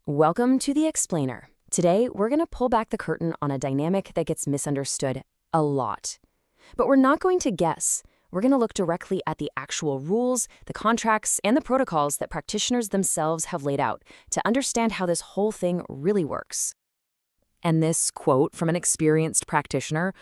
Welcome to The Explainer. Today, we're going to pull back the curtain on a dynamic that gets misunderstood a lot. But we're not going to guess. We're going to look directly at the actual rules, the contracts, and the protocols that practitioners themselves have laid out to understand how this whole thing really works. And this quote from an experienced practitioner,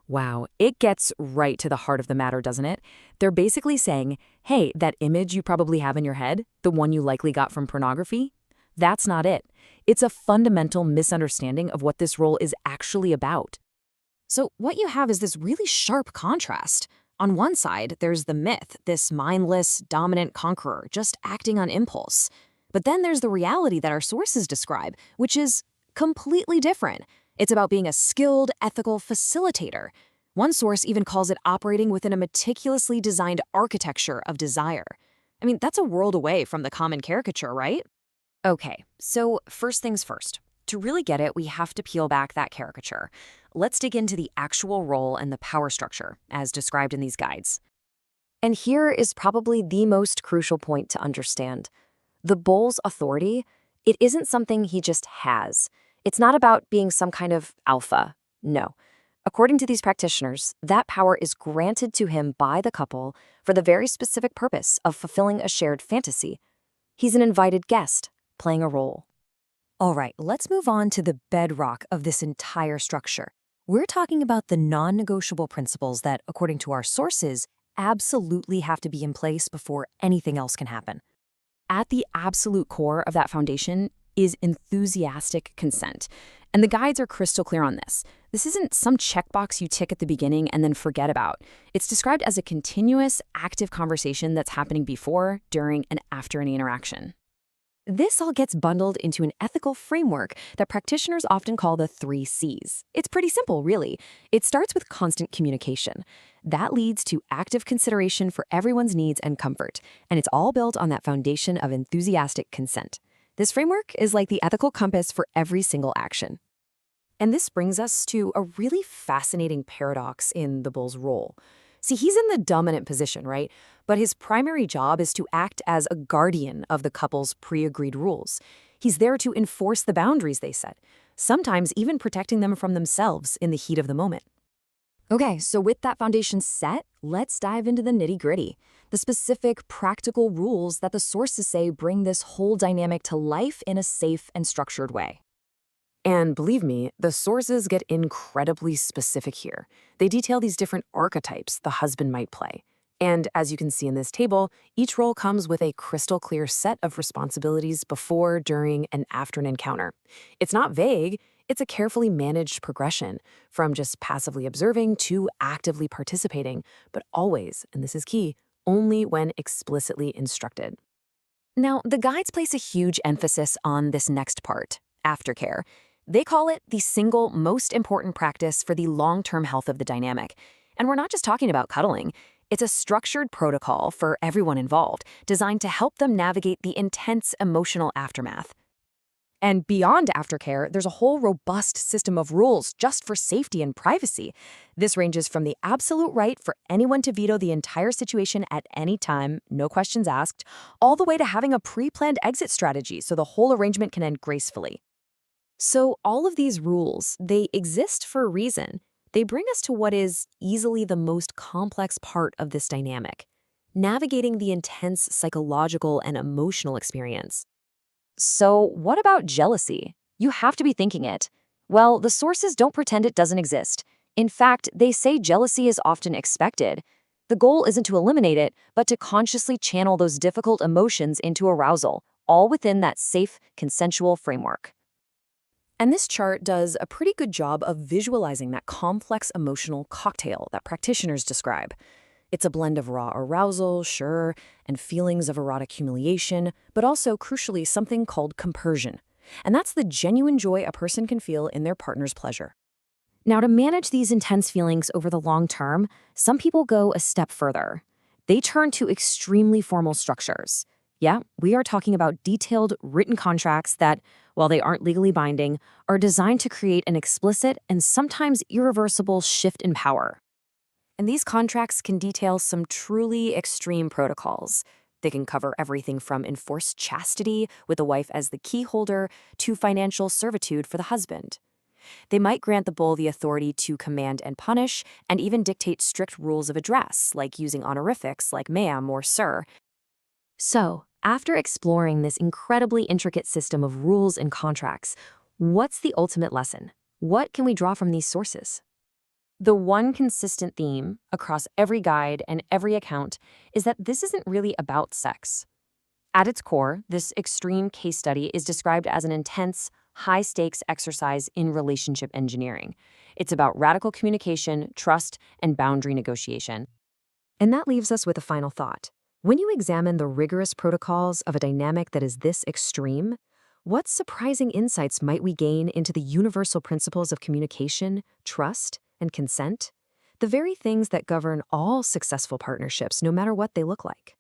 wow, it gets right to the heart of the matter, doesn't it? They're basically saying, hey, that image you probably have in your head, the one you likely got from pornography, that's not it. It's a fundamental misunderstanding of what this role is actually about. So what you have is this really sharp contrast. On one side, there's the myth, this mindless, dominant conqueror just acting on impulse. But then there's the reality that our sources describe, which is completely different. It's about being a skilled, ethical facilitator. One source even calls it operating within a meticulously designed architecture of desire. I mean, that's a world away from the common caricature, right? Okay, so first things first. To really get it, we have to peel back that caricature. Let's dig into the actual role and the power structure, as described in these guides. And here is probably the most crucial point to understand. The bull's authority, it isn't something he just has. It's not about being some kind of alpha. No. According to these practitioners, that power is granted to him by the couple for the very specific purpose of fulfilling a shared fantasy. He's an invited guest, playing a role. All right, let's move on to the bedrock of this entire structure. We're talking about the non-negotiable principles that, according to our sources, absolutely have to be in place before anything else can happen. At the absolute core of that foundation is enthusiastic consent. And the guides are crystal clear on this. This isn't some checkbox you tick at the beginning and then forget about. It's described as a continuous, active conversation that's happening before, during, and after any interaction. This all gets bundled into an ethical framework that practitioners often call the 3 C's. It's pretty simple, really. It starts with constant communication. That leads to active consideration for everyone's needs and comfort, and it's all built on that foundation of enthusiastic consent. This framework is like the ethical compass for every single action. And this brings us to a really fascinating paradox in the bull's role. See, he's in the dominant position, right? But his primary job is to act as a guardian of the couple's pre-agreed rules. He's there to enforce the boundaries they set, sometimes even protecting them from themselves in the heat of the moment. Okay, so with that foundation set, let's dive into the nitty-gritty, the specific practical rules that the sources say bring this whole dynamic to life in a safe and structured way. And believe me, the sources get incredibly specific here. They detail these different archetypes the husband might play. And as you can see in this table, each role comes with a crystal clear set of responsibilities before, during, and after an encounter. It's not vague, it's a carefully managed progression from just passively observing to actively participating, but always, and this is key, only when explicitly instructed. Now, the guides place a huge emphasis on this next part, aftercare. They call it the single most important practice for the long-term health of the dynamic. And we're not just talking about cuddling. It's a structured protocol for everyone involved, designed to help them navigate the intense emotional aftermath. And beyond aftercare, there's a whole robust system of rules just for safety and privacy. This ranges from the absolute right for anyone to veto the entire situation at any time, no questions asked, all the way to having a pre-planned exit strategy so the whole arrangement can end gracefully. So all of these rules, they exist for a reason. They bring us to what is easily the most complex part of this dynamic, navigating the intense psychological and emotional experience. So what about jealousy? You have to be thinking it. Well, the sources don't pretend it doesn't exist. In fact, they say jealousy is often expected. The goal isn't to eliminate it, but to consciously channel those difficult emotions into arousal, all within that safe, consensual framework. And this chart does a pretty good job of visualizing that complex emotional cocktail that practitioners describe. It's a blend of raw arousal, sure, and feelings of erotic humiliation, but also, crucially, something called compersion. And that's the genuine joy a person can feel in their partner's pleasure. Now, to manage these intense feelings over the long term, some people go a step further. They turn to extremely formal structures. Yeah, we are talking about detailed written contracts that, while they aren't legally binding, are designed to create an explicit and sometimes irreversible shift in power. And these contracts can detail some truly extreme protocols. They can cover everything from enforced chastity, with the wife as the key holder, to financial servitude for the husband. They might grant the bull the authority to command and punish, and even dictate strict rules of address, like using honorifics like ma'am or sir. So, after exploring this incredibly intricate system of rules and contracts, what's the ultimate lesson? What can we draw from these sources? The one consistent theme across every guide and every account is that this isn't really about sex. At its core, this extreme case study is described as an intense, high-stakes exercise in relationship engineering. It's about radical communication, trust, and boundary negotiation. And that leaves us with a final thought. When you examine the rigorous protocols of a dynamic that is this extreme, what surprising insights might we gain into the universal principles of communication, trust, and consent? The very things that govern all successful partnerships, no matter what they look like.